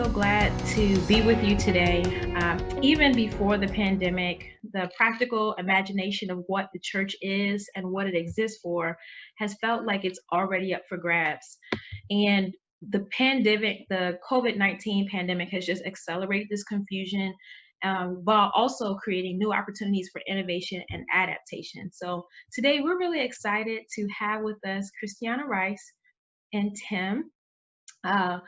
so glad to be with you today. Even before the pandemic, the practical imagination of what the church is and what it exists for has felt like it's already up for grabs. And the pandemic, the COVID-19 pandemic, has just accelerated this confusion while also creating new opportunities for innovation and adaptation. So today we're really excited to have with us Christiana Rice and uh,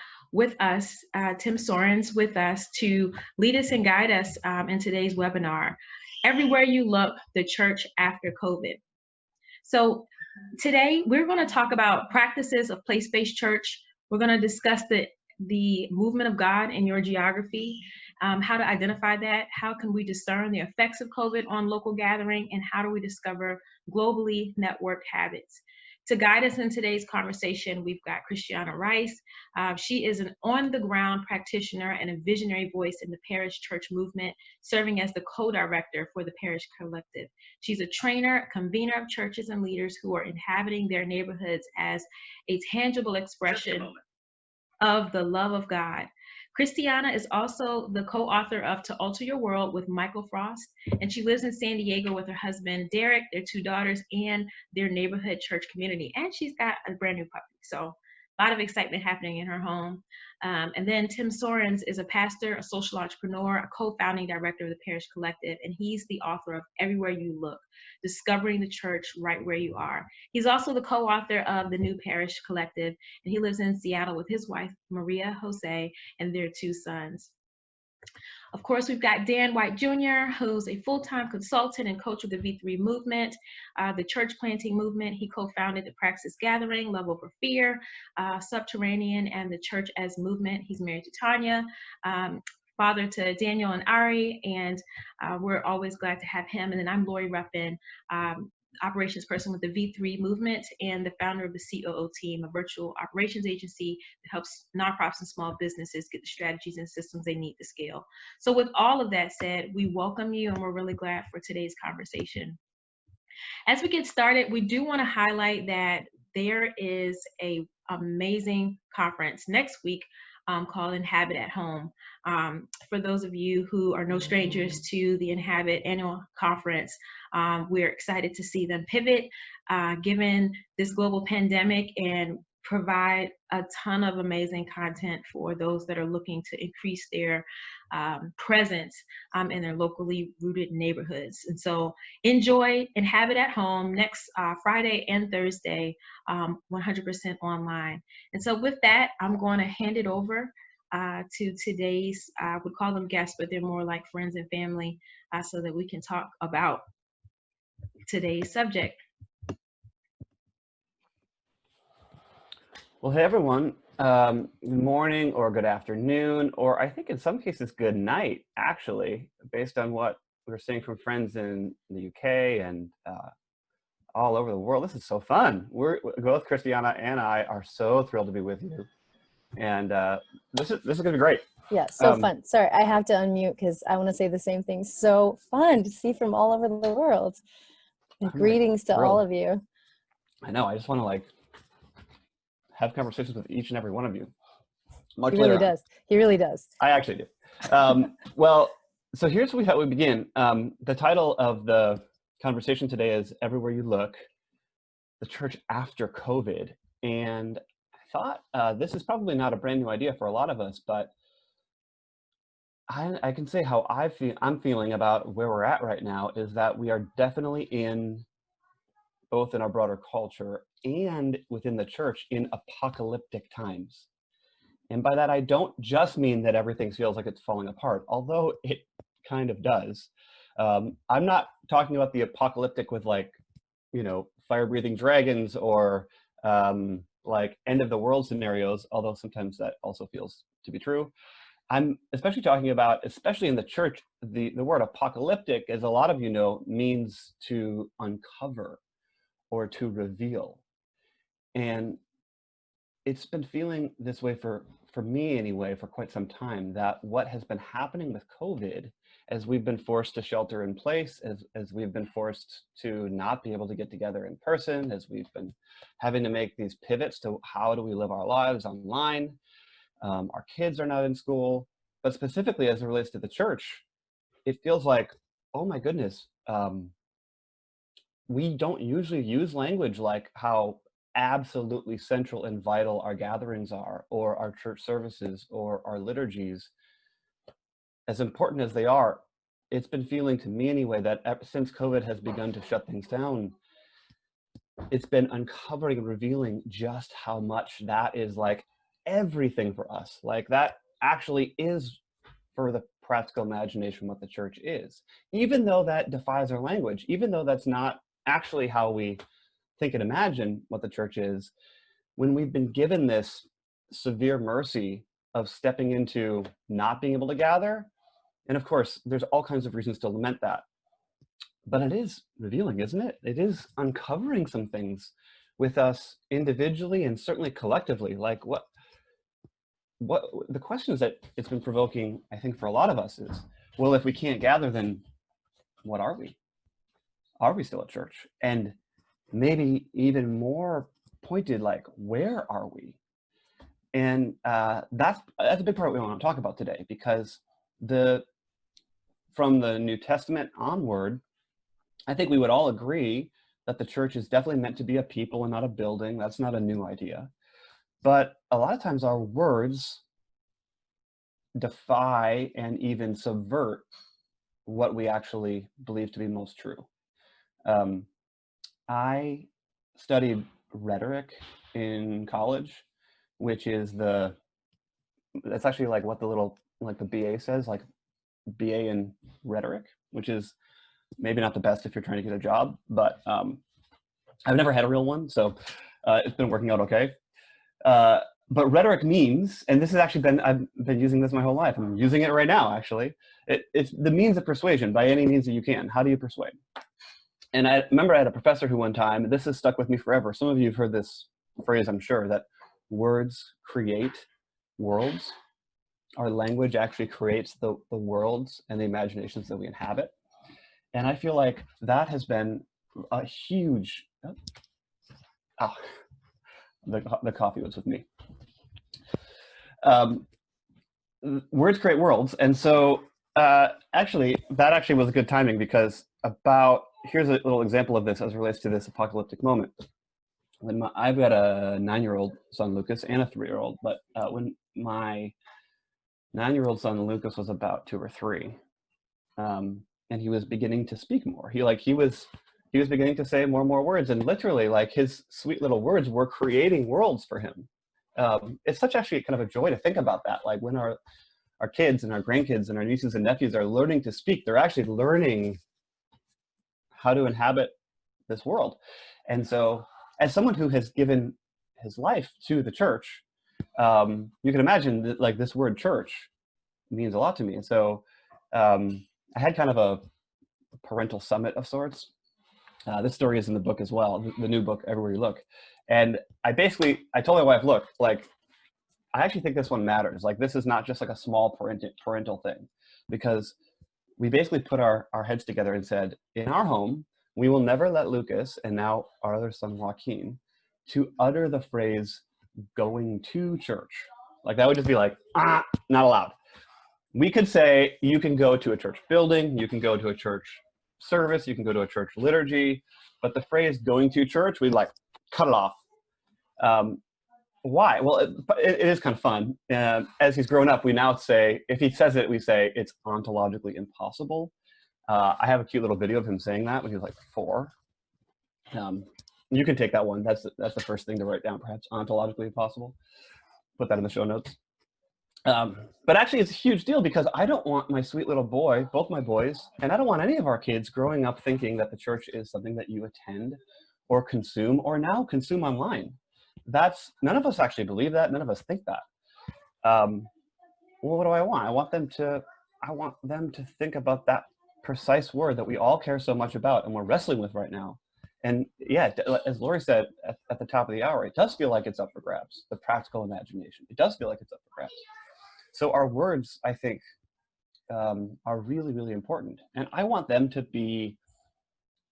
Tim Soerens with us to lead us and guide us in today's webinar, Everywhere You Look, the Church After COVID. So today we're going to talk about practices of place-based church. We're going to discuss the movement of God in your geography, how to identify that, how can we discern the effects of COVID on local gathering, and how do we discover globally networked habits. To guide us in today's conversation, we've got Christiana Rice. She is an on-the-ground practitioner and a visionary voice in the parish church movement, serving as the co-director for the Parish Collective. She's a trainer, convener of churches and leaders who are inhabiting their neighborhoods as a tangible expression of the love of God. Christiana is also the co-author of To Alter Your World with Michael Frost, and she lives in San Diego with her husband, Derek, their two daughters, and their neighborhood church community. And she's got a brand new puppy, so a lot of excitement happening in her home. And then Tim Soerens is a pastor, a social entrepreneur, a co-founding director of the Parish Collective, and he's the author of Everywhere You Look, Discovering the Church Right Where You Are. He's also the co-author of the New Parish Collective, and he lives in Seattle with his wife, Maria Jose, and their two sons. Of course, we've got Dan White Jr., who's a full-time consultant and coach of the V3 movement, the church planting movement. He co-founded the Praxis Gathering, Love Over Fear, Subterranean, and the Church as Movement. He's married to Tanya, father to Daniel and Ari, and we're always glad to have him. And then I'm Lori Ruffin, operations person with the V3 movement and the founder of the COO team, a virtual operations agency that helps nonprofits and small businesses get the strategies and systems they need to scale. So with all of that said, we welcome you and we're really glad for today's conversation. As we get started, we do want to highlight that there is an amazing conference next week called Inhabit at Home. For those of you who are no strangers to the Inhabit annual conference, we're excited to see them pivot given this global pandemic and provide a ton of amazing content for those that are looking to increase their presence in their locally rooted neighborhoods. And so enjoy Inhabit at Home next Friday and Thursday, 100% online. And so with that, I'm going to hand it over to today's, I would call them guests, but they're more like friends and family, so that we can talk about today's subject. Well, hey everyone, good morning or good afternoon, or I think in some cases good night, actually, based on what we're seeing from friends in the UK and all over the world. This is so fun. Both Christiana and I are so thrilled to be with you. And this is gonna be great. Yeah, so fun. Sorry, I have to unmute because I want to say the same thing. So fun to see from all over the world. And greetings to all of you. I know, I just want to like have conversations with each and every one of you. He really does. He really does. I actually do. Well, so here's how we begin. The title of the conversation today is Everywhere You Look, the Church After COVID. And I thought this is probably not a brand new idea for a lot of us, but I can say how I'm feeling about where we're at right now is that we are definitely both in our broader culture and within the church in apocalyptic times. And by that, I don't just mean that everything feels like it's falling apart, although it kind of does. I'm not talking about the apocalyptic with like, fire-breathing dragons or like end of the world scenarios, although sometimes that also feels to be true. I'm especially talking about, especially in the church, the word apocalyptic, as a lot of you know, means to uncover or to reveal. And it's been feeling this way for me anyway, for quite some time, that what has been happening with COVID, as we've been forced to shelter in place, as we've been forced to not be able to get together in person, as we've been having to make these pivots to how do we live our lives online, Our kids are not in school, but specifically as it relates to the church, it feels like, oh my goodness, we don't usually use language like how absolutely central and vital our gatherings are, or our church services, or our liturgies. As important as they are, it's been feeling to me anyway that since COVID has begun to shut things down, it's been uncovering and revealing just how much that is like everything for us. Like that actually is, for the practical imagination, what the church is. Even though that defies our language, even though that's not actually how we think and imagine what the church is, when we've been given this severe mercy of stepping into not being able to gather, and of course, there's all kinds of reasons to lament that, but it is revealing, isn't it? It is uncovering some things with us individually and certainly collectively. Like what the questions that it's been provoking, I think, for a lot of us is, well, if we can't gather, then what are we? Are we still at church? And maybe even more pointed, like, where are we? And that's a big part we want to talk about today, because from the New Testament onward, I think we would all agree that the church is definitely meant to be a people and not a building. That's not a new idea. But a lot of times our words defy and even subvert what we actually believe to be most true. I studied rhetoric in college, which is that's actually like what the BA says, like BA in rhetoric, which is maybe not the best if you're trying to get a job, but I've never had a real one, so it's been working out okay. But rhetoric means, and this has actually I've been using this my whole life. I'm using it right now, actually. It's the means of persuasion by any means that you can. How do you persuade? And I remember I had a professor who one time, this has stuck with me forever. Some of you have heard this phrase, I'm sure, that words create worlds. Our language actually creates the worlds and the imaginations that we inhabit. And I feel like that has been a huge, the coffee was with me. Words create worlds. And so actually, that actually was good timing, because here's a little example of this as it relates to this apocalyptic moment. I've got a 9-year-old son, Lucas, and a 3-year-old, but when my 9-year-old son, Lucas, was about 2 or 3, and he was beginning to speak more. He was beginning to say more and more words, and literally, like, his sweet little words were creating worlds for him. It's such actually kind of a joy to think about that. Like when our kids and our grandkids and our nieces and nephews are learning to speak, they're actually learning how to inhabit this world. And so, as someone who has given his life to the church, you can imagine that, like, this word church means a lot to me. And so I had kind of a parental summit of sorts. This story is in the book as well, the new book, Everywhere You Look. And I told my wife, look, like, I actually think this one matters. Like, this is not just like a small parental thing, because we basically put our heads together and said, in our home, we will never let Lucas, and now our other son, Joaquin, to utter the phrase going to church. Like, that would just be like, not allowed. We could say, you can go to a church building, you can go to a church service, you can go to a church liturgy, but the phrase going to church, we'd like cut it off. Why? Well, it is kind of fun. As he's grown up, we now say, if he says it, we say it's ontologically impossible. I have a cute little video of him saying that when he was like 4. You can take that one. That's the first thing to write down, perhaps, ontologically impossible. Put that in the show notes. But actually, it's a huge deal, because I don't want my sweet little boy, both my boys, and I don't want any of our kids growing up thinking that the church is something that you attend or consume, or now consume online. None of us actually believe that. None of us think that. Well, what do I want? I want them to think about that precise word that we all care so much about and we're wrestling with right now. And yeah, as Lori said at the top of the hour, it does feel like it's up for grabs, the practical imagination. It does feel like it's up for grabs. So our words, I think, are really, really important. And I want them to be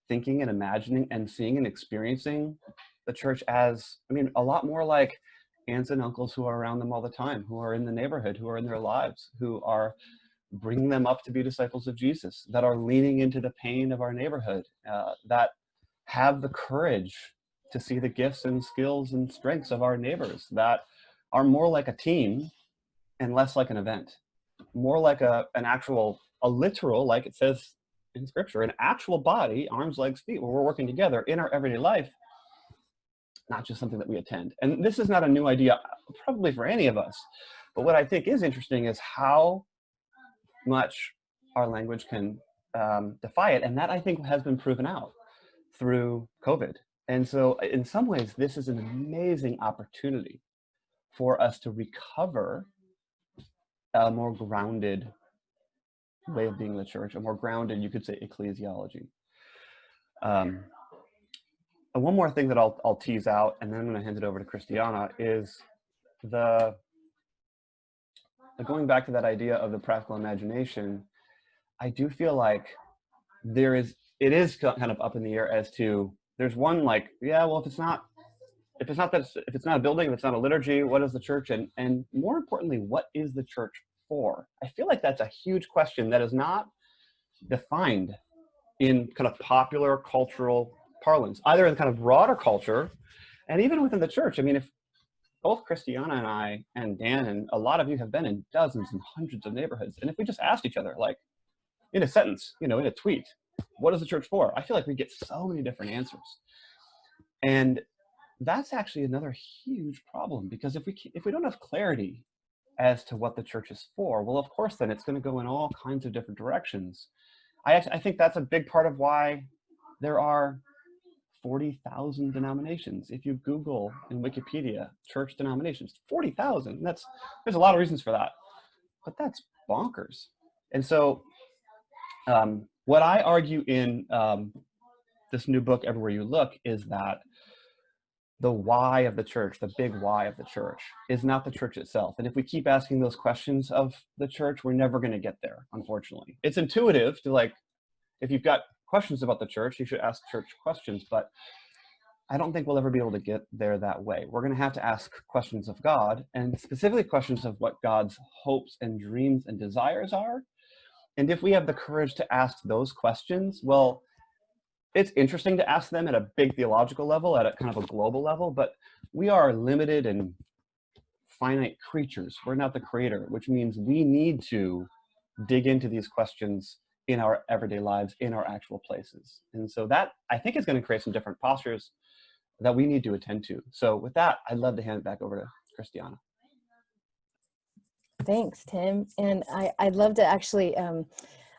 thinking and imagining and seeing and experiencing the church as, a lot more like aunts and uncles who are around them all the time, who are in the neighborhood, who are in their lives, who are bringing them up to be disciples of Jesus, that are leaning into the pain of our neighborhood, that have the courage to see the gifts and skills and strengths of our neighbors, that are more like a team and less like an event, more like a literal, like it says in scripture, an actual body, arms, legs, feet, where we're working together in our everyday life, not just something that we attend. And this is not a new idea, probably for any of us. But what I think is interesting is how much our language can defy it. And that, I think, has been proven out through COVID. And so in some ways, this is an amazing opportunity for us to recover a more grounded way of being the church, a more grounded, you could say, ecclesiology. And one more thing that I'll tease out, and then I'm going to hand it over to Christiana, is the going back to that idea of the practical imagination. I do feel like it is kind of up in the air as to, there's one like, yeah, well, if it's not a building, if it's not a liturgy, what is the church? And more importantly, what is the church for? I feel like that's a huge question that is not defined in kind of popular cultural parlance, either in kind of broader culture and even within the church. I mean, if both Christiana and I and Dan and a lot of you have been in dozens and hundreds of neighborhoods, and if we just asked each other, like in a sentence, in a tweet, what is the church for? I feel like we get so many different answers. And that's actually another huge problem, because if we don't have clarity as to what the church is for, well, of course, then it's going to go in all kinds of different directions. I think that's a big part of why there are 40,000 denominations. If you Google in Wikipedia church denominations, 40,000. There's a lot of reasons for that, but that's bonkers. And so, what I argue in this new book, Everywhere You Look, is that the why of the church, the big why of the church, is not the church itself. And if we keep asking those questions of the church, we're never going to get there, unfortunately. It's intuitive to, like, if you've got questions about the church, you should ask church questions, but I don't think we'll ever be able to get there that way. We're going to have to ask questions of God, and specifically questions of what God's hopes and dreams and desires are. And if we have the courage to ask those questions, well, it's interesting to ask them at a big theological level, at a kind of a global level, but we are limited and finite creatures. We're not the creator, which means we need to dig into these questions in our everyday lives, in our actual places. And so that, I think, is going to create some different postures that we need to attend to. So with that, I'd love to hand it back over to Christiana. Thanks, Tim. And I'd love to actually, I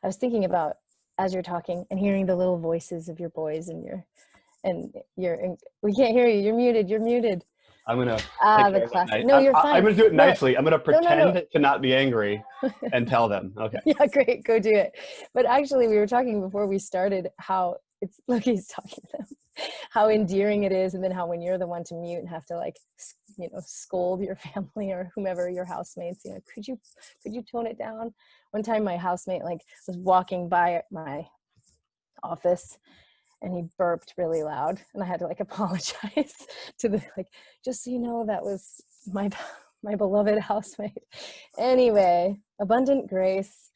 was thinking about, as you're talking and hearing the little voices of your boys and we can't hear you. You're muted. I'm going to the classic. No, you're fine. I'm going to do it nicely. I'm going to pretend No. to not be angry and tell them. Okay. Yeah, great. Go do it. But actually, we were talking before we started how look, he's talking to them, how endearing it is. And then how when you're the one to mute and have to, like, scold your family or whomever, your housemates, could you tone it down? One time my housemate, was walking by my office and he burped really loud and I had to, apologize to the, just so you know, that was my beloved housemate. Anyway, abundant grace.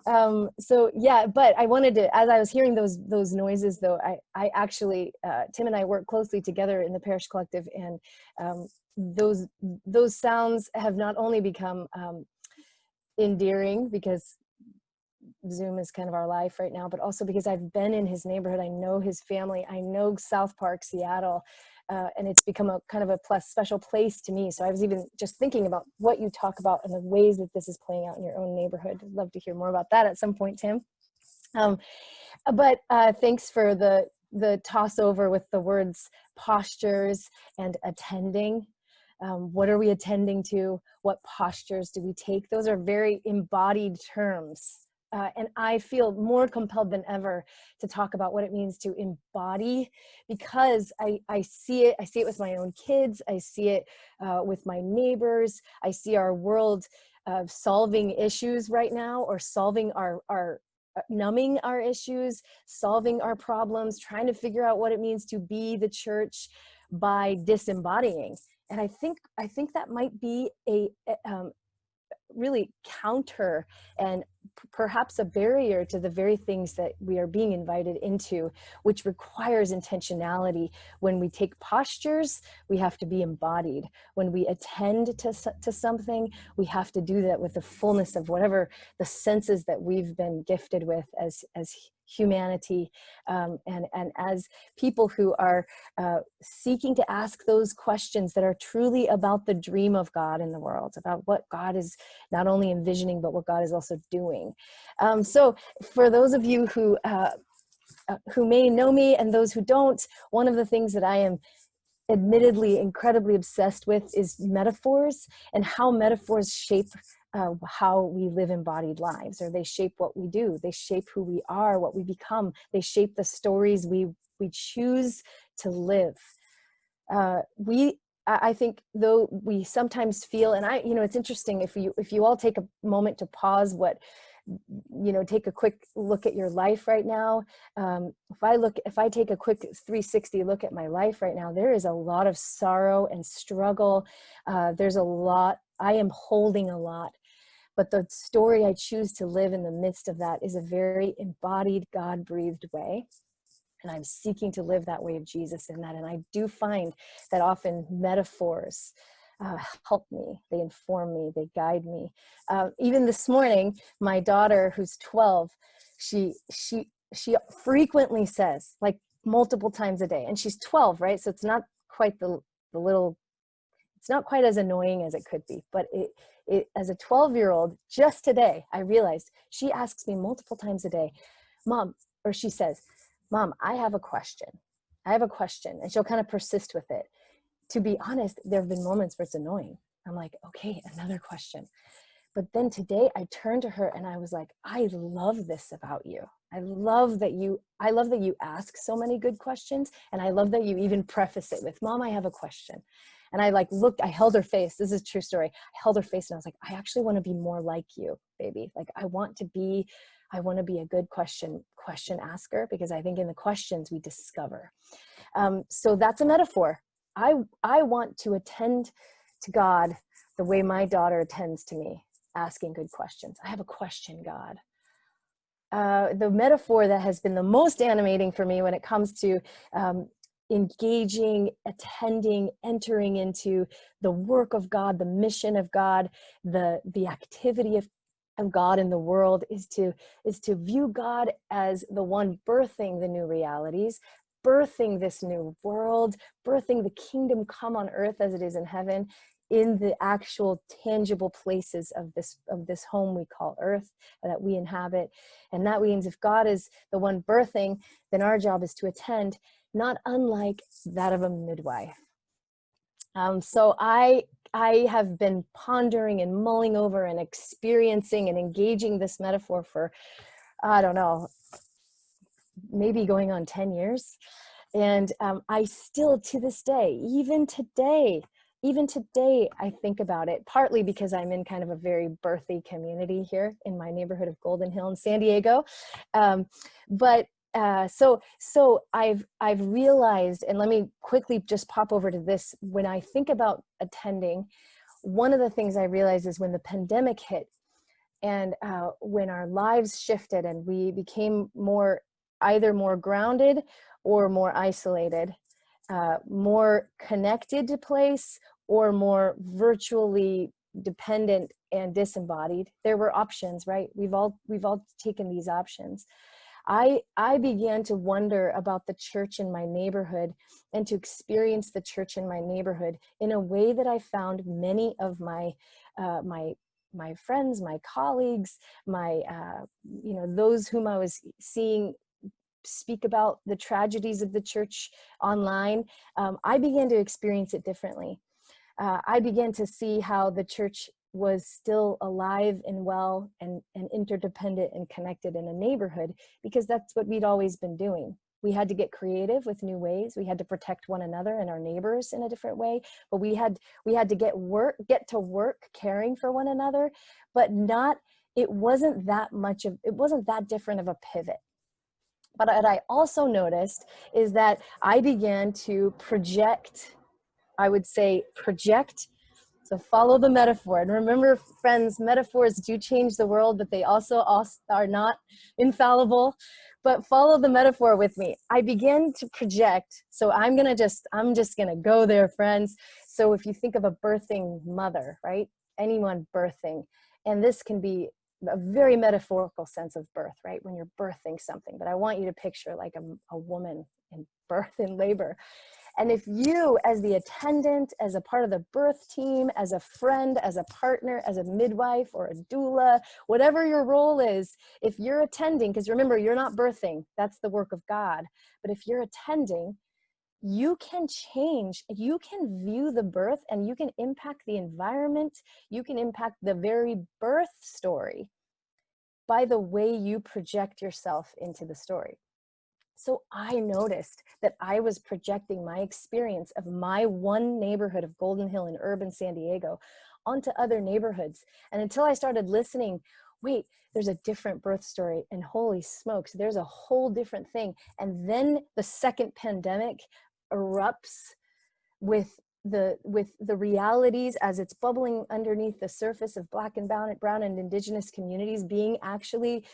So yeah, but I wanted to, as I was hearing those noises though, I actually, Tim and I work closely together in the Parish Collective, and those sounds have not only become endearing because Zoom is kind of our life right now, but also because I've been in his neighborhood. I know his family. I know South Park, Seattle, and it's become a kind of a special place to me. So I was even just thinking about what you talk about and the ways that this is playing out in your own neighborhood. I'd love to hear more about that at some point, Tim. But thanks for the toss over with the words postures and attending. What are we attending to? What postures do we take? Those are very embodied terms. And I feel more compelled than ever to talk about what it means to embody, because I see it with my own kids. I see it with my neighbors. I see our world solving issues right now, or solving our numbing our issues, solving our problems, trying to figure out what it means to be the church by disembodying. And I think that might be a really counter and perhaps a barrier to the very things that we are being invited into, which requires intentionality. When we take postures, we have to be embodied. When we attend to something, we have to do that with the fullness of whatever the senses that we've been gifted with as humanity, and as people who are seeking to ask those questions that are truly about the dream of God in the world, about what God is not only envisioning, but what God is also doing. So for those of you who may know me and those who don't, one of the things that I am admittedly incredibly obsessed with is metaphors, and how metaphors shape how we live embodied lives, or they shape what we do, they shape who we are, what we become, they shape the stories we choose to live. I think, though we sometimes feel, and it's interesting, if you all take a moment to pause, take a quick look at your life right now. If I take a quick 360 look at my life right now, there is a lot of sorrow and struggle. There's a lot, I am holding a lot, but the story I choose to live in the midst of that is a very embodied, God-breathed way. And I'm seeking to live that way of Jesus in that. And I do find that often metaphors help me, they inform me, they guide me. Even this morning, my daughter, who's 12, she frequently says, like multiple times a day, and she's 12, right? So it's not quite the little, it's not quite as annoying as it could be, but it as a 12-year-old, just today, I realized she asks me multiple times a day, Mom, or she says, Mom, I have a question. I have a question. And she'll kind of persist with it. To be honest, there have been moments where it's annoying. I'm like, okay, another question. But then today I turned to her and I was like, I love this about you. I love that you ask so many good questions. And I love that you even preface it with, Mom, I have a question. And I I held her face. This is a true story. I held her face and I was like, I actually want to be more like you, baby. Like I want to be a good question asker, because I think in the questions we discover. So that's a metaphor. I want to attend to God the way my daughter attends to me, asking good questions. I have a question, God. The metaphor that has been the most animating for me when it comes to engaging, attending, entering into the work of God, the mission of God, the activity of God in the world is to view God as the one birthing the new realities, birthing this new world, birthing the kingdom come on earth as it is in heaven, in the actual tangible places of this home we call earth that we inhabit. And that means if God is the one birthing, then our job is to attend, not unlike that of a midwife. So I have been pondering and mulling over and experiencing and engaging this metaphor for, I don't know, maybe going on 10 years. And I still, to this day, even today, I think about it, partly because I'm in kind of a very birthy community here in my neighborhood of Golden Hill in San Diego. So I've realized, and let me quickly just pop over to this. When I think about attending, one of the things I realized is when the pandemic hit and when our lives shifted and we became either more grounded or more isolated, more connected to place or more virtually dependent and disembodied. There were options, right? We've all taken these options. I began to wonder about the church in my neighborhood and to experience the church in my neighborhood in a way that I found many of my friends, my colleagues, those whom I was seeing speak about the tragedies of the church online. I began to experience it differently. I began to see how the church was still alive and well and interdependent and connected in a neighborhood, because that's what we'd always been doing. We had to get creative with new ways. We had to protect one another and our neighbors in a different way, but we had to get to work caring for one another, but it wasn't that different of a pivot. But what I also noticed is that I began to project I would say project. So follow the metaphor. And remember, friends, metaphors do change the world, but they also are not infallible. But follow the metaphor with me. I begin to project. So I'm just going to go there, friends. So if you think of a birthing mother, right? Anyone birthing. And this can be a very metaphorical sense of birth, right? When you're birthing something. But I want you to picture like a woman in birth and labor. And if you, as the attendant, as a part of the birth team, as a friend, as a partner, as a midwife or a doula, whatever your role is, if you're attending, because remember, you're not birthing, that's the work of God. But if you're attending, you can change, you can view the birth and you can impact the environment, you can impact the very birth story by the way you project yourself into the story. So I noticed that I was projecting my experience of my one neighborhood of Golden Hill in urban San Diego onto other neighborhoods. And until I started listening, wait, there's a different birth story, and holy smokes, there's a whole different thing. And then the second pandemic erupts with the realities as it's bubbling underneath the surface of Black and brown and Indigenous communities being actually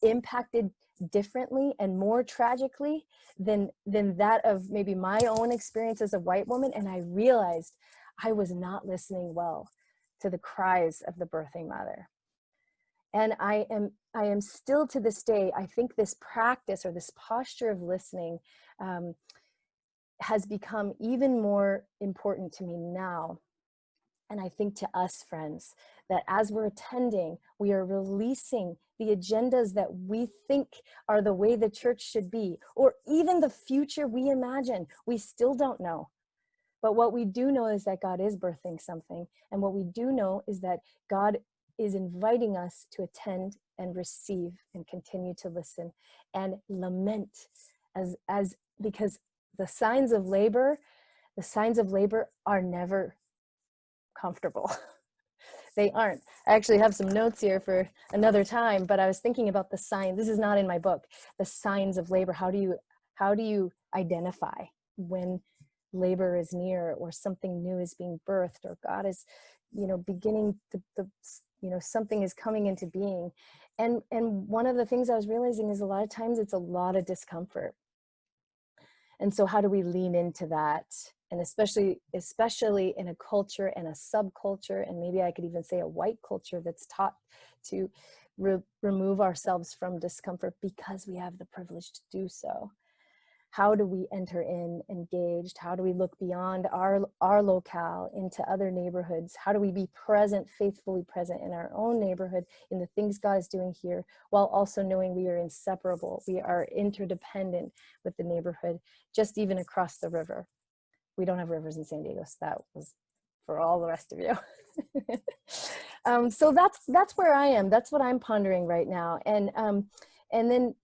impacted differently and more tragically than that of maybe my own experience as a white woman. And I realized I was not listening well to the cries of the birthing mother. And I am still to this day, I think this practice or this posture of listening has become even more important to me now. And I think to us, friends, that as we're attending, we are releasing the agendas that we think are the way the church should be, or even the future we imagine. We still don't know. But what we do know is that God is birthing something. And what we do know is that God is inviting us to attend and receive and continue to listen and lament because the signs of labor are never comfortable. They aren't. I actually have some notes here for another time, but I was thinking about the sign. This is not in my book. The signs of labor. How do you identify when labor is near, or something new is being birthed, or God is, beginning to something is coming into being. And one of the things I was realizing is a lot of times it's a lot of discomfort. And so how do we lean into that? And especially in a culture and a subculture, and maybe I could even say a white culture that's taught to remove ourselves from discomfort because we have the privilege to do so. How do we enter in engaged? How do we look beyond our locale into other neighborhoods? How do we be present, faithfully present in our own neighborhood, in the things God is doing here, while also knowing we are inseparable, we are interdependent with the neighborhood, just even across the river. We don't have rivers in San Diego, so that was for all the rest of you. So that's where I am. That's what I'm pondering right now. And then,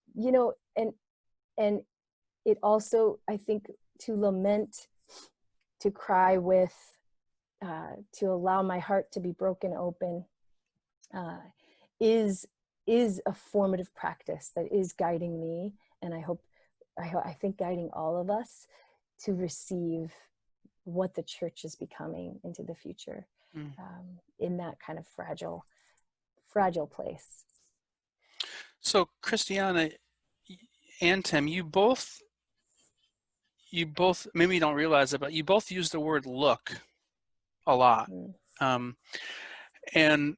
and it also, I think, to lament, to cry with, to allow my heart to be broken open, is a formative practice that is guiding me, and I think guiding all of us to receive what the church is becoming into the future, in that kind of fragile place. So Christiana and Tim, you both, maybe you don't realize it, but you both use the word look a lot. And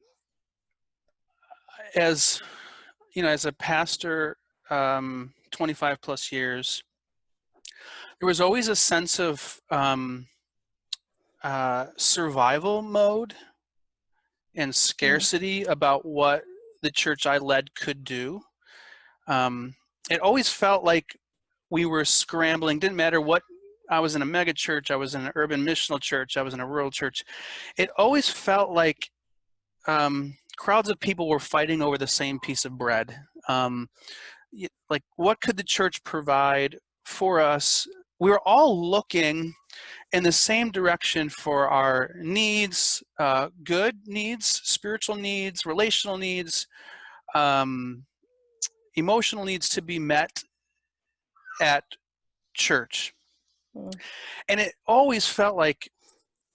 as a pastor, 25 plus years, there was always a sense of survival mode and scarcity about what the church I led could do. It always felt like we were scrambling. Didn't matter what. I was in a mega church, I was in an urban missional church, I was in a rural church. It always felt like crowds of people were fighting over the same piece of bread. Like, what could the church provide for us? We were all looking in the same direction for our needs, good needs, spiritual needs, relational needs, emotional needs to be met at church. Mm. And it always felt like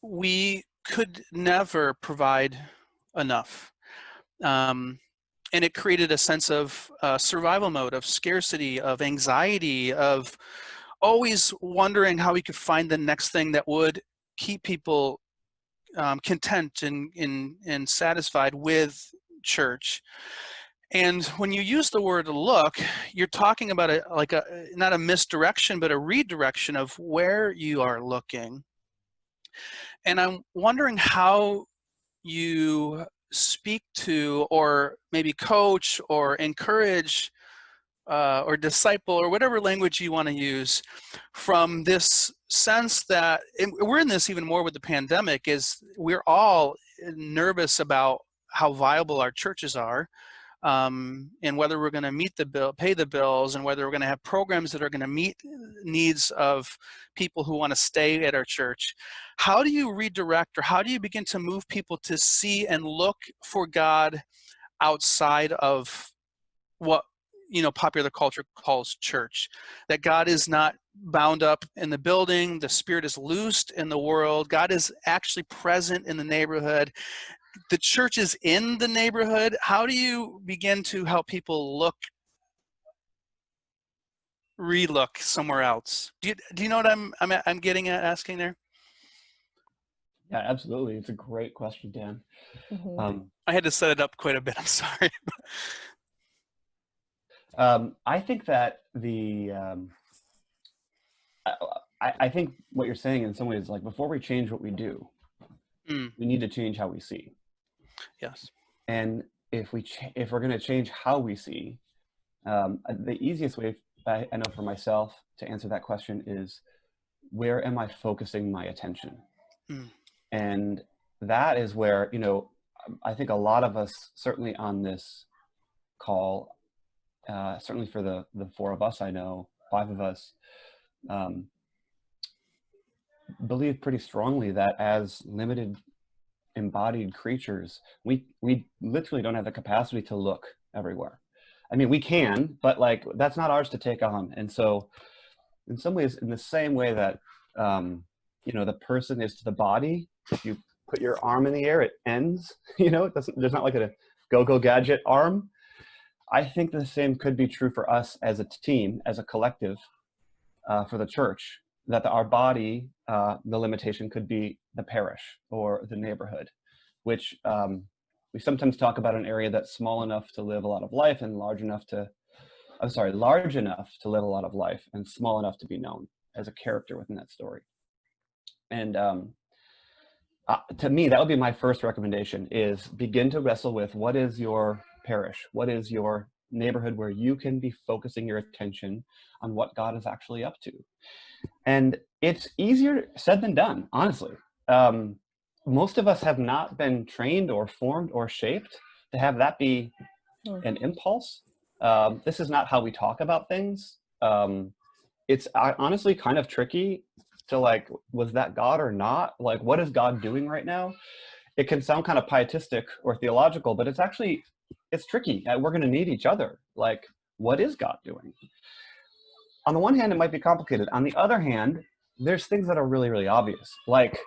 we could never provide enough. And it created a sense of survival mode, of scarcity, of anxiety, of always wondering how we could find the next thing that would keep people content and satisfied with church. And when you use the word look, you're talking about not a misdirection, but a redirection of where you are looking. And I'm wondering how you speak to, or maybe coach or encourage or disciple, or whatever language you want to use, from this sense that, and we're in this even more with the pandemic, is we're all nervous about how viable our churches are, and whether we're going to pay the bills, and whether we're going to have programs that are going to meet needs of people who want to stay at our church. How do you redirect, or how do you begin to move people to see and look for God outside of what popular culture calls church? That God is not bound up in the building, the Spirit is loosed in the world, God is actually present in the neighborhood, the church is in the neighborhood. How do you begin to help people relook somewhere else? Do you know what I'm getting at, asking there? Yeah, absolutely. It's a great question, Dan. Mhm. I had to set it up quite a bit. I'm sorry. I think that I think what you're saying in some ways, like, before we change what we do, we need to change how we see. Yes. And if we're going to change how we see, the easiest way I know for myself to answer that question is, where am I focusing my attention? Mm. And that is where, I think a lot of us, certainly on this call, certainly for the four of us, I know, five of us, believe pretty strongly that as limited embodied creatures, we literally don't have the capacity to look everywhere. I mean, we can, but like, that's not ours to take on. And so in some ways, in the same way that the person is to the body, if you put your arm in the air, it ends. There's not like a go gadget arm. I think the same could be true for us as a team, as a collective, for the church, that our body, the limitation could be the parish or the neighborhood, which we sometimes talk about an area that's small enough to live a lot of life and large enough to live a lot of life and small enough to be known as a character within that story. And to me, that would be my first recommendation, is begin to wrestle with, what is your parish? What is your neighborhood where you can be focusing your attention on what God is actually up to? And it's easier said than done, honestly. Most of us have not been trained or formed or shaped to have that be an impulse. This is not how we talk about things. It's honestly kind of tricky to, like, was that God or not? Like, what is God doing right now? It can sound kind of pietistic or theological, but it's tricky. We're going to need each other. Like, what is God doing? On the one hand, it might be complicated. On the other hand, there's things that are really, really obvious. Like,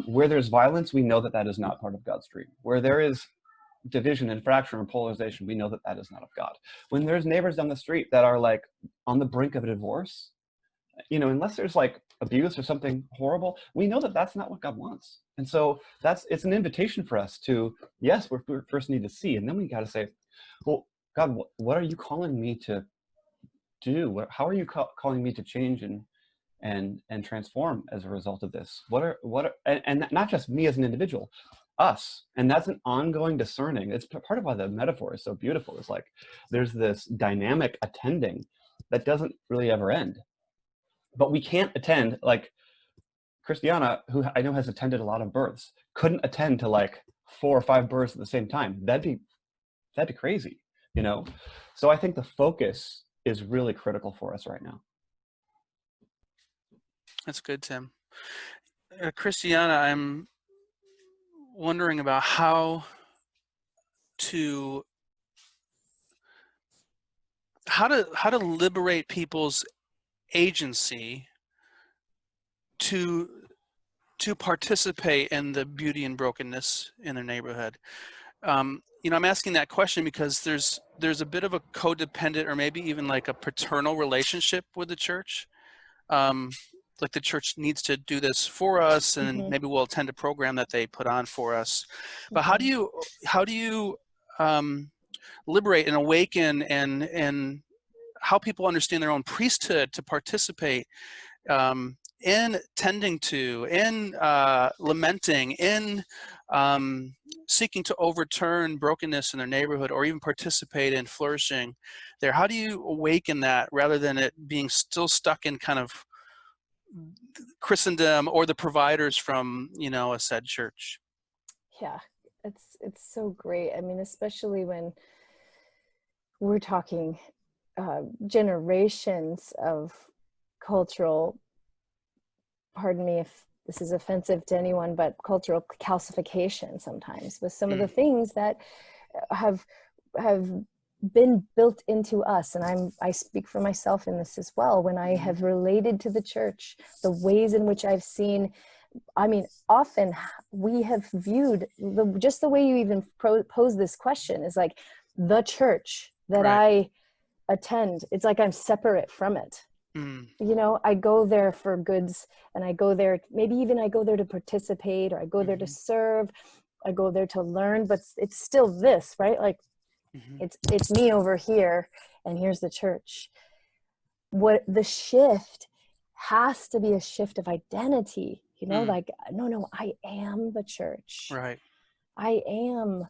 where there's violence, we know that that is not part of God's dream. Where there is division and fracture and polarization, we know that that is not of God. When there's neighbors down the street that are, like, on the brink of a divorce, unless there's, like, abuse or something horrible, we know that that's not what God wants. And so it's an invitation for us to, yes, we first need to see, and then we got to say, well, God, what are you calling me to do? How are you calling me to change and transform as a result of this? And not just me as an individual, us. And that's an ongoing discerning. It's part of why the metaphor is so beautiful. It's like there's this dynamic attending that doesn't really ever end. But we can't attend, like Christiana, who I know has attended a lot of births, couldn't attend to like 4 or 5 births at the same time. That'd be crazy, So I think the focus is really critical for us right now. That's good, Tim. Christiana, I'm wondering about how to liberate people's agency to participate in the beauty and brokenness in their neighborhood? You know, I'm asking that question because there's a bit of a codependent or maybe even like a paternal relationship with the church. Like the church needs to do this for us, and maybe we'll attend a program that they put on for us. But how do you liberate and awaken and how people understand their own priesthood to participate in tending to, in lamenting, in seeking to overturn brokenness in their neighborhood, or even participate in flourishing there? How do you awaken that rather than it being still stuck in kind of Christendom or the providers from, you know, a said church? Yeah, it's so great. I mean, especially when we're talking generations of cultural, pardon me if this is offensive to anyone, but cultural calcification sometimes with some of the things that have been built into us. And I speak for myself in this as well. When I have related to the church, the ways in which I've seen, I mean, often we have viewed just the way you even pose this question is like the church that I attend. It's like I'm separate from it. You know, I go there for goods, and I go there, maybe even I go there to participate, or I go there to serve, I go there to learn, but it's still this, right? Like it's me over here, and here's the church. What the shift has to be a shift of identity, you know, like, no, I am the church. Right. I am,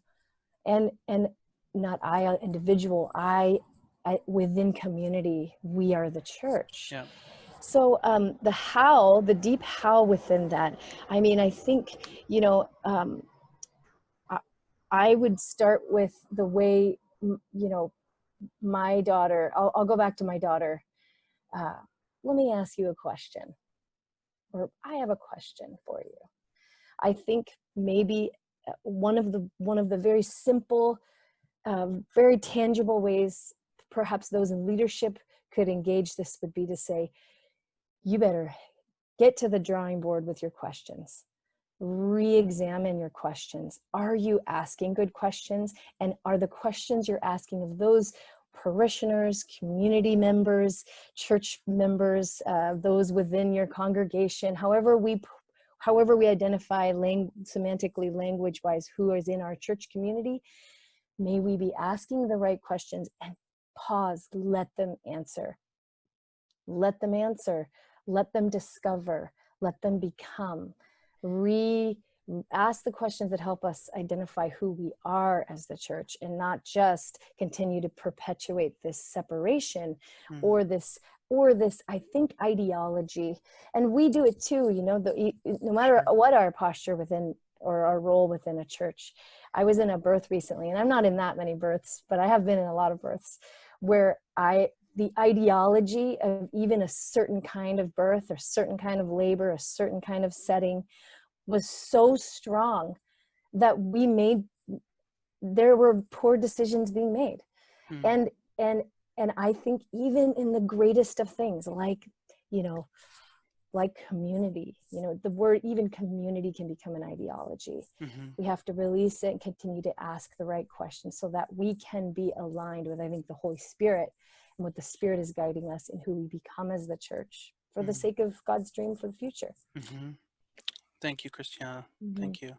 and not I, individual, I within community, we are the church. Yeah. So the deep how within that, I mean, I think, you know, I would start with the way, you know, my daughter, I'll go back to my daughter. Let me ask you a question, or I have a question for you. I think maybe one of the very simple, very tangible ways perhaps those in leadership could engage this would be to say, you better get to the drawing board with your questions. Re-examine your questions. Are you asking good questions? And are the questions you're asking of those parishioners, community members, church members, those within your congregation, however we identify semantically, language-wise, who is in our church community, may we be asking the right questions and pause, let them answer. Let them answer, let them discover, let them become. Ask the questions that help us identify who we are as the church, and not just continue to perpetuate this separation or this, I think, ideology. And we do it too, you know, no matter what our posture within or our role within a church. I was in a birth recently, and I'm not in that many births, but I have been in a lot of births where the ideology of even a certain kind of birth or certain kind of labor, a certain kind of setting was so strong that there were poor decisions being made. And I think even in the greatest of things, like, you know, like community, you know, the word even community can become an ideology. We have to release it and continue to ask the right questions so that we can be aligned with, I think, the Holy Spirit and what the Spirit is guiding us in who we become as the church for the sake of God's dream for the future. Thank you, Christiana. Thank you.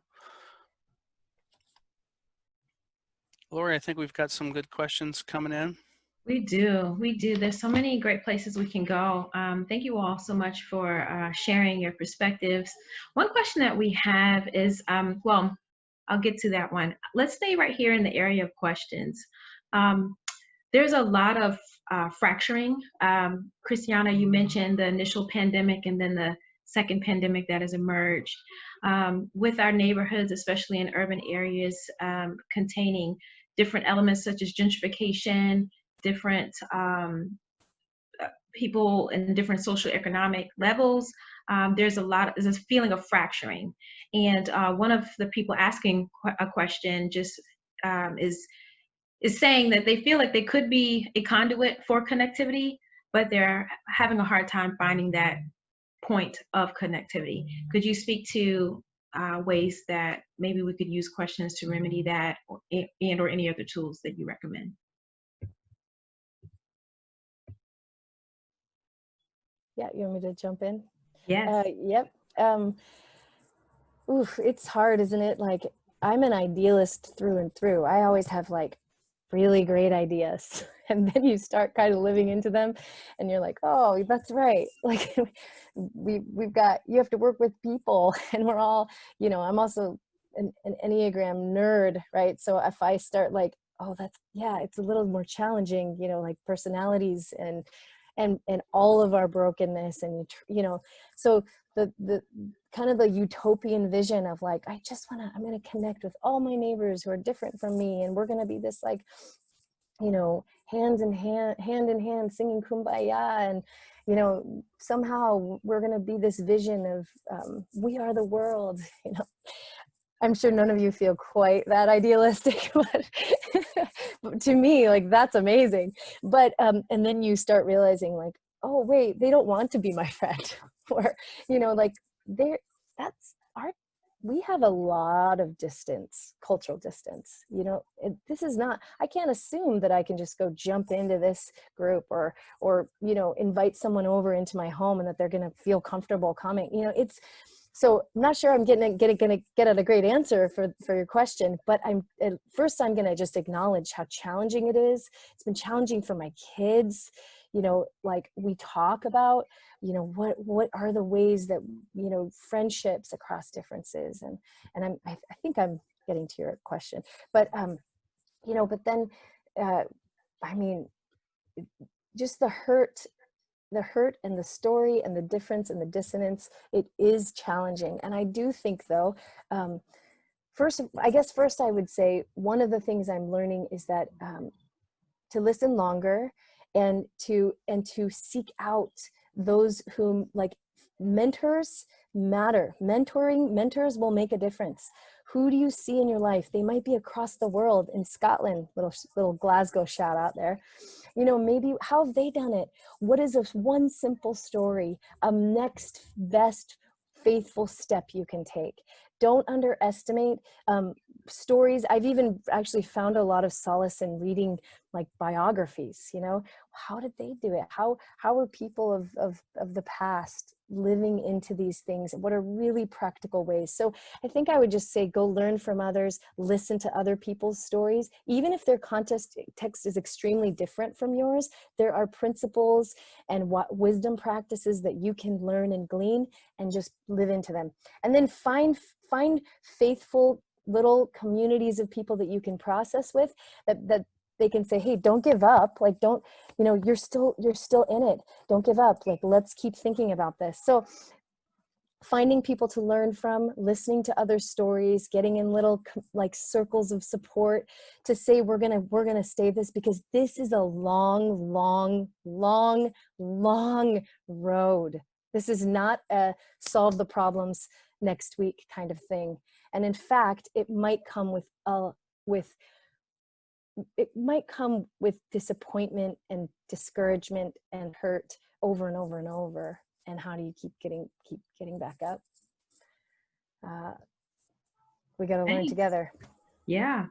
Lori, I think we've got some good questions coming in. We do. There's so many great places we can go. Thank you all so much for sharing your perspectives. One question that we have is, well, I'll get to that one. Let's stay right here in the area of questions. There's a lot of fracturing. Christiana, you mentioned the initial pandemic and then the second pandemic that has emerged with our neighborhoods, especially in urban areas, containing different elements such as gentrification, different people in different socioeconomic levels. There's a feeling of fracturing. And one of the people asking a question just is saying that they feel like they could be a conduit for connectivity, but they're having a hard time finding that point of connectivity. Could you speak to ways that maybe we could use questions to remedy that, or any other tools that you recommend? Yeah, you want me to jump in? Yes. Yep. Oof, it's hard, isn't it? Like, I'm an idealist through and through. I always have like really great ideas. And then you start kind of living into them and you're like, oh, that's right. Like we've got, you have to work with people and we're all, you know, I'm also an Enneagram nerd, right? So if I start like, oh, that's, yeah, it's a little more challenging, you know, like personalities and all of our brokenness and, you know, so the kind of the utopian vision of like, I just want to, I'm going to connect with all my neighbors who are different from me. And we're going to be this like, you know, hand in hand singing Kumbaya. And, you know, somehow we're going to be this vision of we are the world, you know. I'm sure none of you feel quite that idealistic, but to me, like, that's amazing. But, and then you start realizing like, oh, wait, they don't want to be my friend or, you know, like that's our, we have a lot of distance, cultural distance, you know, this is not, I can't assume that I can just go jump into this group or, you know, invite someone over into my home and that they're going to feel comfortable coming, you know, it's, so I'm not sure I'm gonna get at a great answer for your question, but first I'm gonna just acknowledge how challenging it is. It's been challenging for my kids. You know, like we talk about, you know, what are the ways that, you know, friendships across differences, and I think I'm getting to your question, but you know, but then I mean, just the hurt and the story and the difference and the dissonance, it is challenging. And I do think though, first I would say one of the things I'm learning is that to listen longer and to seek out those whom, like, mentors matter. Mentors will make a difference. Who do you see in your life? They might be across the world, in Scotland, little Glasgow shout out there. You know, maybe how have they done it? What is a one simple story, a next best faithful step you can take? Don't underestimate stories. I've even actually found a lot of solace in reading like biographies, you know, how did they do it? How are people of the past living into these things? What are really practical ways? So I think I would just say, go learn from others, listen to other people's stories. Even if their context is extremely different from yours, there are principles and what wisdom practices that you can learn and glean and just live into them. And then find faithful little communities of people that you can process with, that they can say, hey, don't give up. Like, don't, you know, you're still in it. Don't give up. Like, let's keep thinking about this. So finding people to learn from, listening to other stories, getting in little like circles of support to say, we're going to stay this, because this is a long road. This is not a solve the problems next week kind of thing. And in fact, it might come with disappointment and discouragement and hurt over and over and over. And how do you keep getting back up? We got to learn together. Yeah.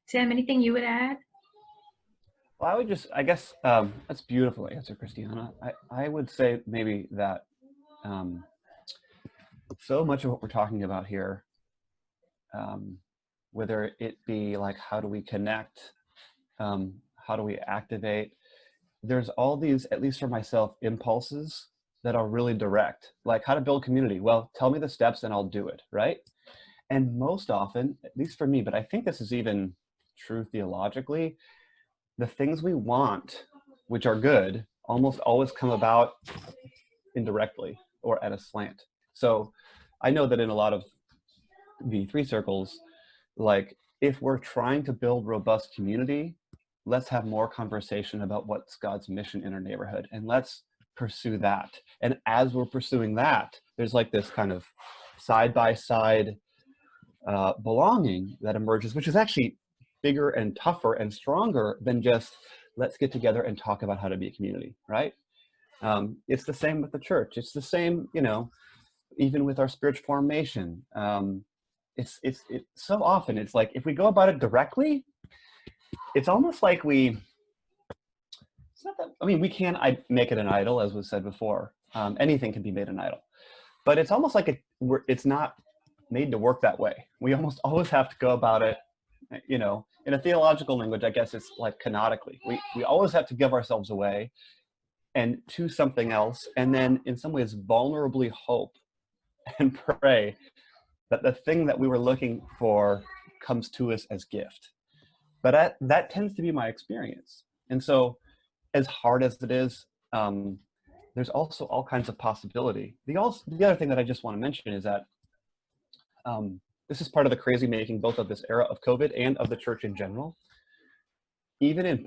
Tim, anything you would add? Well, I would just, I guess, that's a beautiful answer, Christiana. I would say maybe that so much of what we're talking about here, whether it be like, how do we connect, how do we activate, there's all these, at least for myself, impulses that are really direct, like how to build community. Well, tell me the steps and I'll do it, right? And most often, at least for me, but I think this is even true theologically, the things we want, which are good, almost always come about indirectly or at a slant. So I know that in a lot of V3 circles, like, if we're trying to build robust community, let's have more conversation about what's God's mission in our neighborhood, and let's pursue that. And as we're pursuing that, there's like this kind of side-by-side belonging that emerges, which is actually bigger and tougher and stronger than just let's get together and talk about how to be a community, right? It's the same with the church. It's the same, you know, even with our spiritual formation. It's so often it's like if we go about it directly, it's almost like it's not that, I mean, we can make it an idol, as was said before. Anything can be made an idol, but it's almost like it's not made to work that way. We almost always have to go about it, you know, in a theological language, I guess it's like canonically. We always have to give ourselves away and to something else, and then in some ways vulnerably hope and pray that the thing that we were looking for comes to us as gift. But that tends to be my experience. And so as hard as it is, there's also all kinds of possibility. The other thing that I just want to mention is that this is part of the crazy making both of this era of COVID and of the church in general. Even in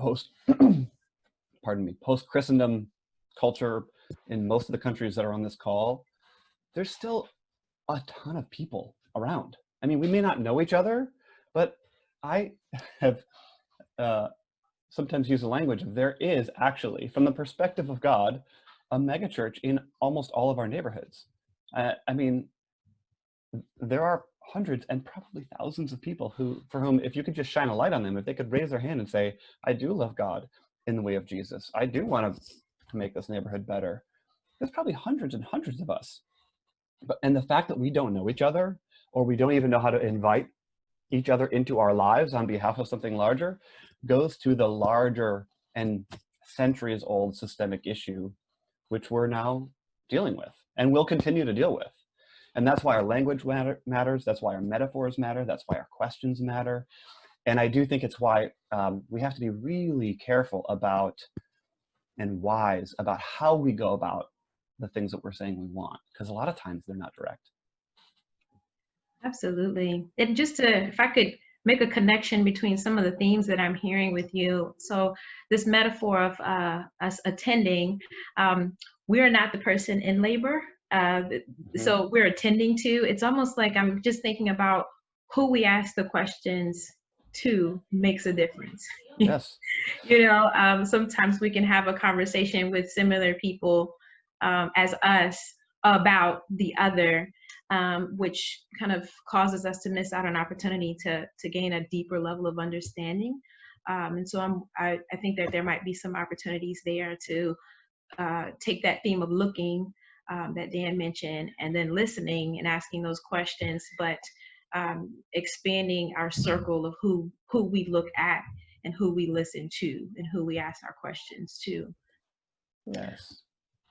post-Christendom culture in most of the countries that are on this call, there's still a ton of people around. I mean, we may not know each other, but I have sometimes used the language of there is actually, from the perspective of God, a megachurch in almost all of our neighborhoods. I mean, there are hundreds and probably thousands of people for whom, if you could just shine a light on them, if they could raise their hand and say, I do love God in the way of Jesus, I do want to make this neighborhood better. There's probably hundreds and hundreds of us. And the fact that we don't know each other, or we don't even know how to invite each other into our lives on behalf of something larger, goes to the larger and centuries old systemic issue, which we're now dealing with and will continue to deal with. And that's why our language matters. That's why our metaphors matter. That's why our questions matter. And I do think it's why we have to be really careful about and wise about how we go about the things that we're saying we want, because a lot of times they're not direct. Absolutely. And just if I could make a connection between some of the themes that I'm hearing with you. So this metaphor of us attending, we're not the person in labor. So we're attending to, it's almost like I'm just thinking about who we ask the questions to makes a difference. Yes. You know, sometimes we can have a conversation with similar people as us about the other, which kind of causes us to miss out on opportunity to gain a deeper level of understanding. And so I think that there might be some opportunities there to take that theme of looking that Dan mentioned, and then listening and asking those questions, but expanding our circle of who we look at and who we listen to and who we ask our questions to. Yes.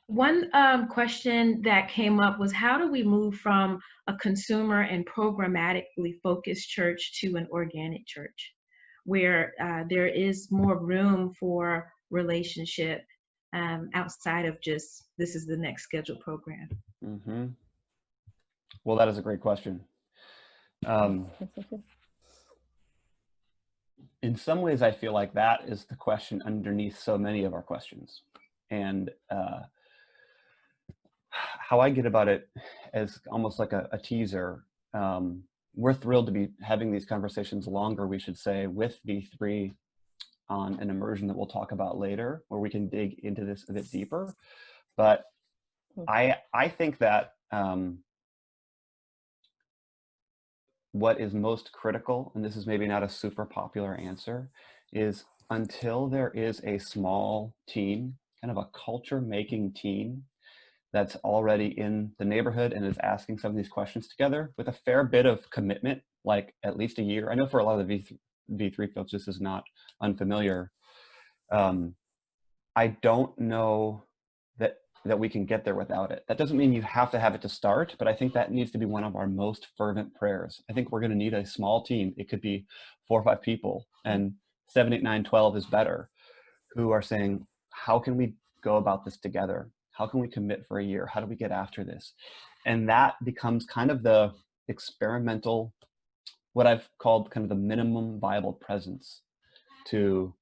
One question that came up was, how do we move from a consumer and programmatically focused church to an organic church, where there is more room for relationship outside of just, this is the next scheduled program? Mm-hmm. Well, that is a great question. In some ways, I feel like that is the question underneath so many of our questions. And how I get about it as almost like a teaser, we're thrilled to be having these conversations longer, we should say, with V3 on an immersion that we'll talk about later, where we can dig into this a bit deeper. But I think that what is most critical, and this is maybe not a super popular answer, is until there is a small team, kind of a culture-making team that's already in the neighborhood and is asking some of these questions together with a fair bit of commitment, like at least a year. I know for a lot of the V3 folks, this is not unfamiliar. I don't know that we can get there without it. That doesn't mean you have to have it to start, but I think that needs to be one of our most fervent prayers. I think we're going to need a small team. It could be 4 or 5 people, and 7, 8, 9, 12 is better, who are saying, how can we go about this together? How can we commit for a year? How do we get after this? And that becomes kind of the experimental, what I've called kind of the minimum viable presence to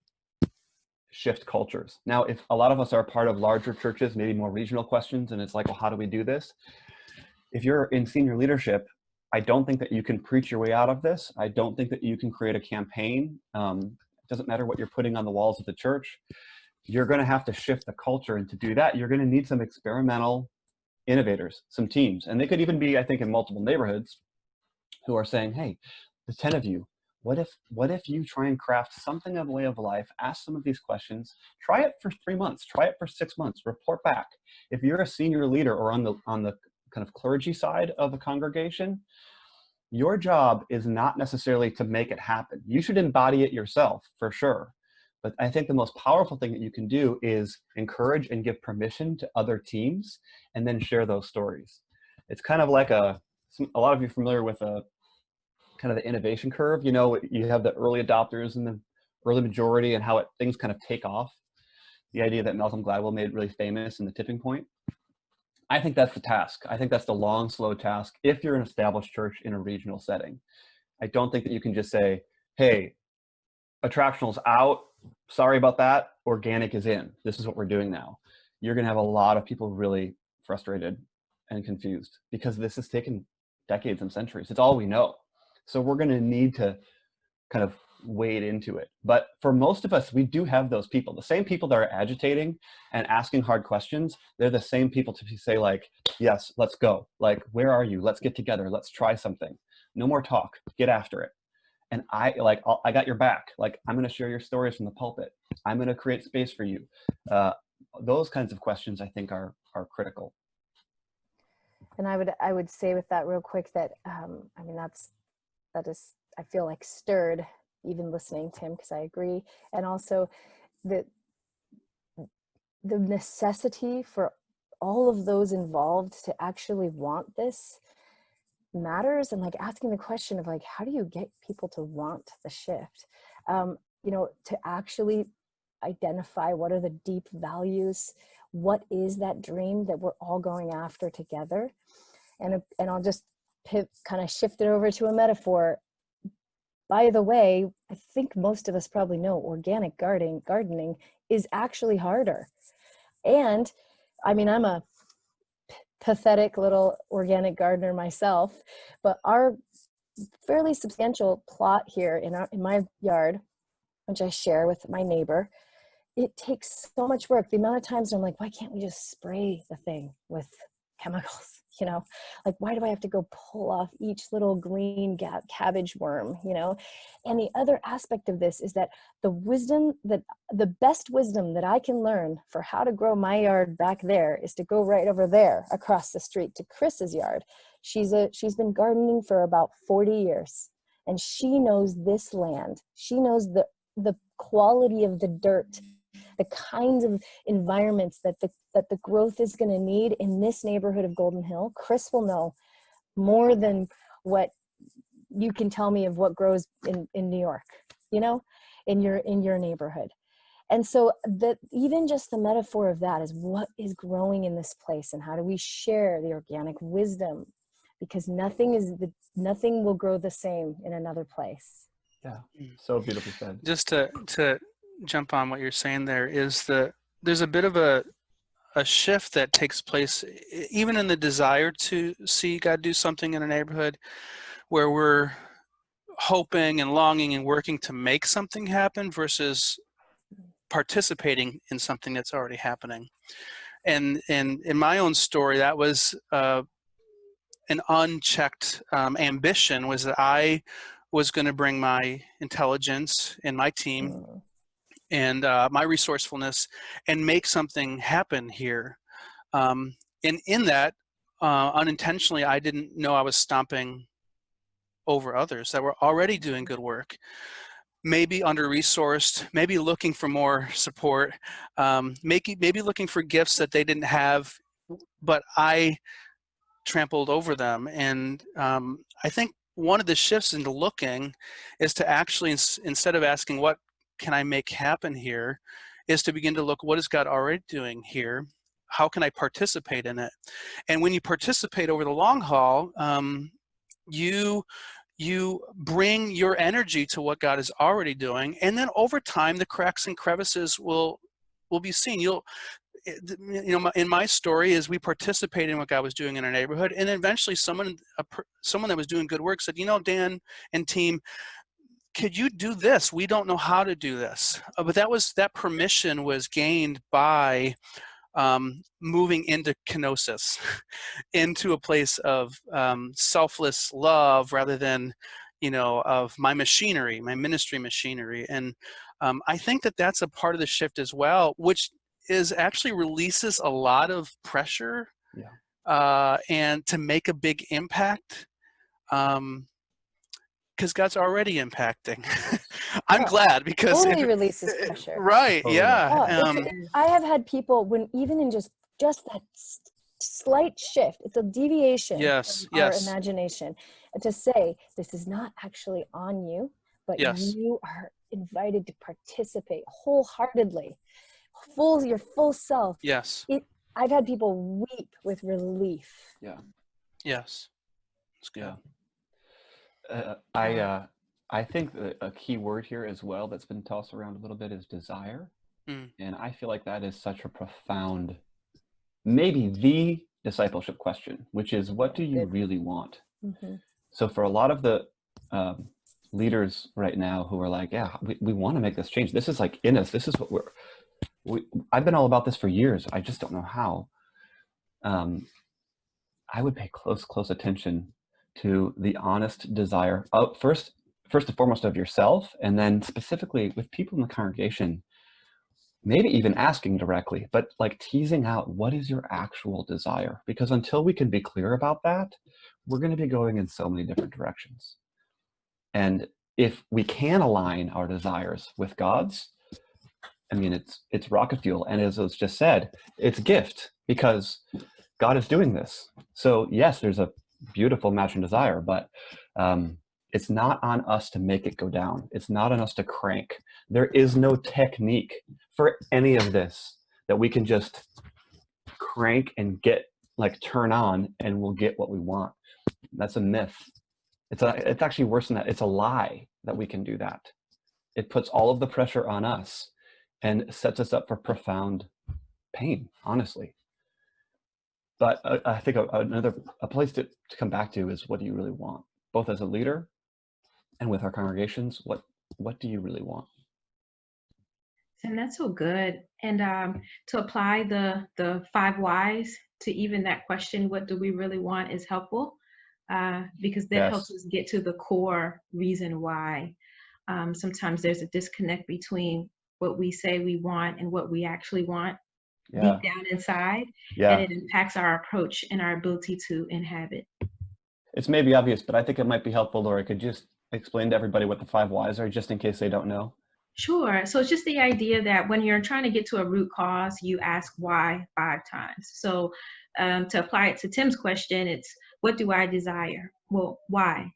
shift cultures. Now, if a lot of us are part of larger churches, maybe more regional questions, and it's like, well, how do we do this? If you're in senior leadership, I don't think that you can preach your way out of this. I don't think that you can create a campaign. It doesn't matter what you're putting on the walls of the church. you're going to have to shift the culture. And to do that, you're going to need some experimental innovators, some teams. And they could even be, I think, in multiple neighborhoods who are saying, hey, the 10 of you, what if you try and craft something of a way of life, ask some of these questions, try it for 3 months, try it for 6 months, report back. If you're a senior leader or on the kind of clergy side of a congregation, your job is not necessarily to make it happen. You should embody it yourself, for sure. But I think the most powerful thing that you can do is encourage and give permission to other teams and then share those stories. It's kind of like a lot of you are familiar with a kind of the innovation curve. You know, you have the early adopters and the early majority and how things kind of take off. The idea that Malcolm Gladwell made really famous in The Tipping Point. I think that's the task. I think that's the long, slow task if you're an established church in a regional setting. I don't think that you can just say, hey, attractional's out. Sorry about that. Organic is in. This is what we're doing now. You're going to have a lot of people really frustrated and confused because this has taken decades and centuries. It's all we know. So we're going to need to kind of wade into it. But for most of us, we do have those people, the same people that are agitating and asking hard questions. They're the same people to say like, yes, let's go. Like, where are you? Let's get together. Let's try something. No more talk. Get after it. And I got your back. Like, I'm going to share your stories from the pulpit. I'm going to create space for you. Those kinds of questions I think are critical. And I would say with that real quick that, I mean, that is, I feel like stirred even listening to him, because I agree. And also the necessity for all of those involved to actually want this matters. And like asking the question of like, how do you get people to want the shift? You know, to actually identify what are the deep values, what is that dream that we're all going after together. And I'll just kind of shift it over to a metaphor. By the way, I think most of us probably know organic gardening is actually harder. And I mean, I'm a pathetic little organic gardener myself, but our fairly substantial plot here in my yard, which I share with my neighbor, it takes so much work. The amount of times I'm like, why can't we just spray the thing with chemicals? You know, like, why do I have to go pull off each little green cabbage worm, you know? And the other aspect of this is that the best wisdom that I can learn for how to grow my yard back there is to go right over there across the street to Chris's yard. She's been gardening for about 40 years and she knows this land. She knows the quality of the dirt, the kinds of environments that the growth is going to need in this neighborhood of Golden Hill. Chris will know more than what you can tell me of what grows in New York, you know, in your neighborhood. And so that even just the metaphor of that is what is growing in this place and how do we share the organic wisdom, because nothing will grow the same in another place. Yeah, so beautifully said. Just to jump on what you're saying there is there's a bit of a shift that takes place even in the desire to see God do something in a neighborhood, where we're hoping and longing and working to make something happen versus participating in something that's already happening. And in my own story, that was an unchecked ambition, was that I was going to bring my intelligence and my team and my resourcefulness and make something happen here. And in that, unintentionally, I didn't know I was stomping over others that were already doing good work, maybe under-resourced, maybe looking for more support, maybe looking for gifts that they didn't have, but I trampled over them. And I think one of the shifts into looking is to actually, instead of asking what can I make happen here, is to begin to look, what is God already doing here? How can I participate in it? And when you participate over the long haul, you bring your energy to what God is already doing, and then over time, the cracks and crevices will be seen. In my story is we participated in what God was doing in our neighborhood, and eventually someone that was doing good work said, you know, Dan and team, could you do this? We don't know how to do this. But that permission was gained by moving into kenosis, into a place of selfless love rather than, of my machinery, my ministry machinery. And I think that that's a part of the shift as well, which is actually releases a lot of pressure and to make a big impact. Because God's already impacting. I'm glad because totally releases pressure. Right? Totally. Yeah. I have had people when even in just that slight shift, it's a deviation Yes. from our Yes. imagination, to say this is not actually on you, but Yes. you are invited to participate wholeheartedly, your full self. Yes. I've had people weep with relief. Yeah. Yes. It's good. Yeah. I think a key word here as well that's been tossed around a little bit is desire. And I feel like that is such a profound, maybe the discipleship question, which is, what do you really want? Mm-hmm. So for a lot of the leaders right now who are like, yeah, we want to make this change. This is like in us. This is what I've been all about this for years. I just don't know how. I would pay close attention to the honest desire of first and foremost of yourself, and then specifically with people in the congregation, maybe even asking directly, but like teasing out, what is your actual desire? Because until we can be clear about that, we're going to be going in so many different directions. And if we can align our desires with God's, I mean, it's rocket fuel. And as was just said, it's a gift because God is doing this. So yes, there's a beautiful match and desire, but it's not on us to make it go down. It's not on us to crank. There is no technique for any of this that we can just crank and get, like, turn on and we'll get what we want. That's a myth. It's actually worse than that. It's a lie that we can do that. It puts all of the pressure on us and sets us up for profound pain, honestly. But I think a place to come back to is, what do you really want? Both as a leader and with our congregations, what do you really want? And that's so good. And to apply the 5 whys to even that question, what do we really want, is helpful because that helps us get to the core reason why. Sometimes there's a disconnect between what we say we want and what we actually want deep down inside, and it impacts our approach and our ability to inhabit. It's maybe obvious, but I think it might be helpful, Laura, could you just explain to everybody what the 5 whys are, just in case they don't know? Sure. So it's just the idea that when you're trying to get to a root cause, you ask why 5 times. So to apply it to Tim's question, it's, what do I desire? Well, why?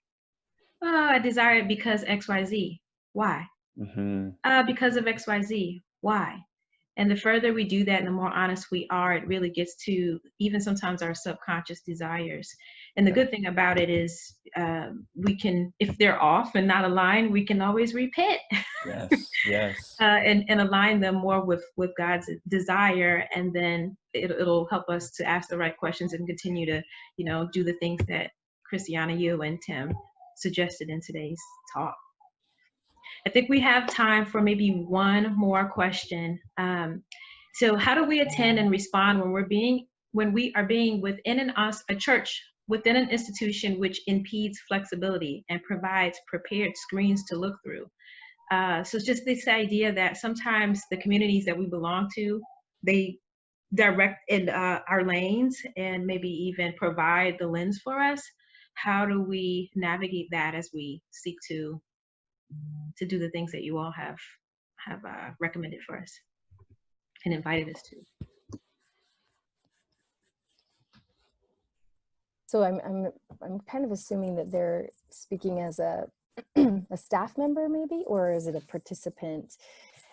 I desire it because XYZ. Why? Because of XYZ. Why? And the further we do that and the more honest we are, it really gets to even sometimes our subconscious desires. And the good thing about it is we can, if they're off and not aligned, we can always repent. Yes. And align them more with God's desire. And then it'll help us to ask the right questions and continue to, do the things that Christiana, you and Tim suggested in today's talk. I think we have time for maybe one more question. So how do we attend and respond when we are being within a church, within an institution which impedes flexibility and provides prepared screens to look through? So it's just this idea that sometimes the communities that we belong to, they direct in our lanes and maybe even provide the lens for us. How do we navigate that as we seek to do the things that you all have recommended for us and invited us to? So I'm kind of assuming that they're speaking as a staff member, maybe, or is it a participant?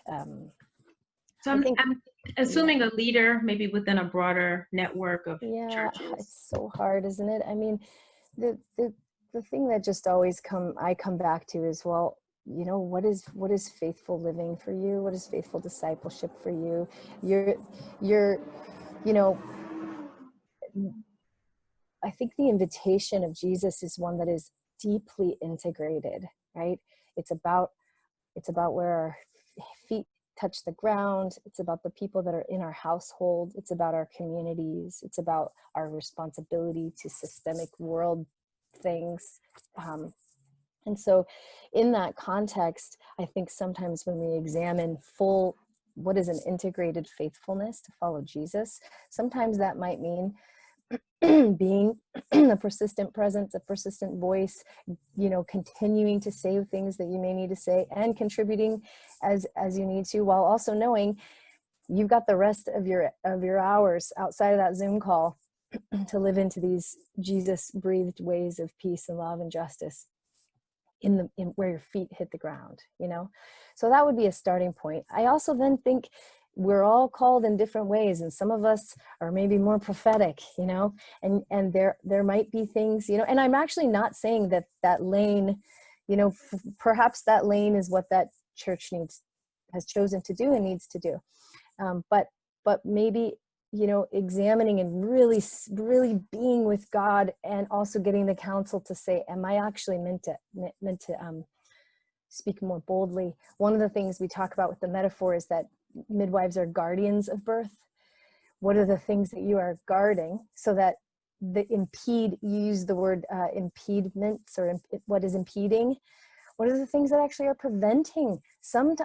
So I'm assuming a leader, maybe within a broader network of churches. It's so hard, isn't it? I mean, the thing that just always I come back to is, well, what is faithful living for you? What is faithful discipleship for you? I think the invitation of Jesus is one that is deeply integrated, right? It's about where our feet touch the ground. It's about the people that are in our household. It's about our communities. It's about our responsibility to systemic world things. And so in that context, I think sometimes when we examine what is an integrated faithfulness to follow Jesus, sometimes that might mean being a persistent presence, a persistent voice, continuing to say things that you may need to say and contributing as you need to, while also knowing you've got the rest of your hours outside of that Zoom call to live into these Jesus breathed ways of peace and love and justice in where your feet hit the ground, So that would be a starting point. I also then think we're all called in different ways, and some of us are maybe more prophetic, and there might be things, and I'm actually not saying that lane, perhaps that lane is what that church has chosen to do and needs to do. But maybe, examining and really, really being with God, and also getting the counsel to say, am I actually meant to speak more boldly? One of the things we talk about with the metaphor is that midwives are guardians of birth. What are the things that you are guarding so that you use the word impediments, or what is impeding? What are the things that actually are preventing? Some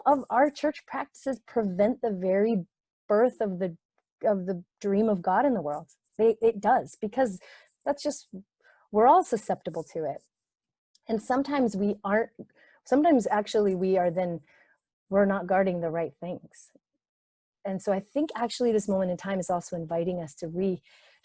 of our church practices prevent the very birth of the dream of God in the world. It does, because we're all susceptible to it. And sometimes we're not guarding the right things. And so I think actually this moment in time is also inviting us to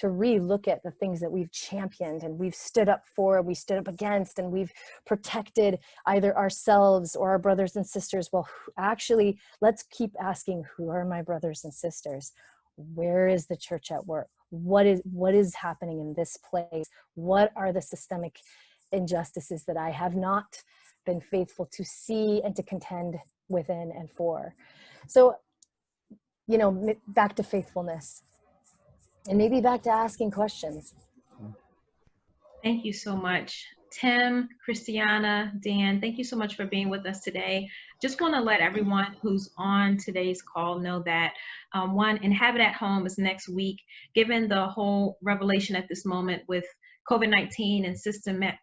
re-look at the things that we've championed and we've stood up for, we stood up against, and we've protected either ourselves or our brothers and sisters. Well, actually, let's keep asking, who are my brothers and sisters? Where is the church at work? What is happening in this place? What are the systemic injustices that I have not been faithful to see and to contend within and for? So, back to faithfulness, and maybe back to asking questions. Thank you so much, Tim, Christiana, Dan. Thank you so much for being with us today. Just want to let everyone who's on today's call know that Inhabit at Home is next week. Given the whole revelation at this moment with COVID-19 and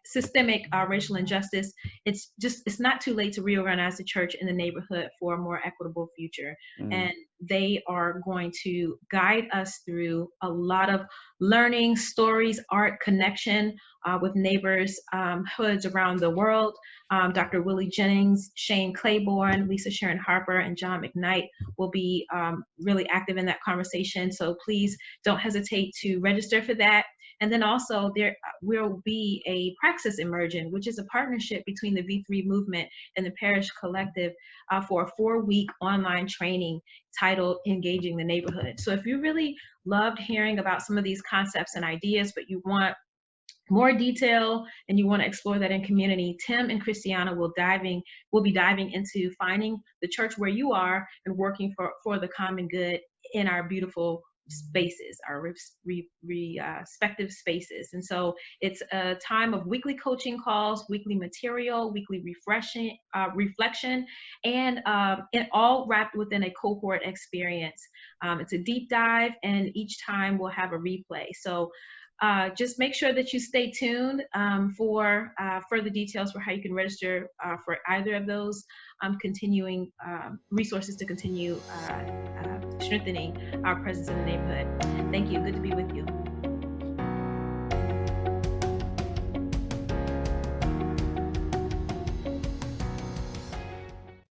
systemic racial injustice, it's not too late to reorganize the church in the neighborhood for a more equitable future. And they are going to guide us through a lot of learning, stories, art, connection with neighbors, hoods around the world. Dr. Willie Jennings, Shane Claiborne, Lisa Sharon Harper, and John McKnight will be really active in that conversation. So please don't hesitate to register for that. And then also there will be a Praxis Immersion, which is a partnership between the V3 movement and the Parish Collective for a 4-week online training titled Engaging the Neighborhood. So if you really loved hearing about some of these concepts and ideas, but you want more detail and you want to explore that in community, Tim and Christiana will be diving into finding the church where you are and working for the common good in our beautiful spaces, our respective spaces. And so it's a time of weekly coaching calls, weekly material, weekly reflection, and it all wrapped within a cohort experience. It's a deep dive, and each time we'll have a replay. So just make sure that you stay tuned for further details for how you can register for either of those continuing resources to continue strengthening our presence in the neighborhood. Thank you. Good to be with you.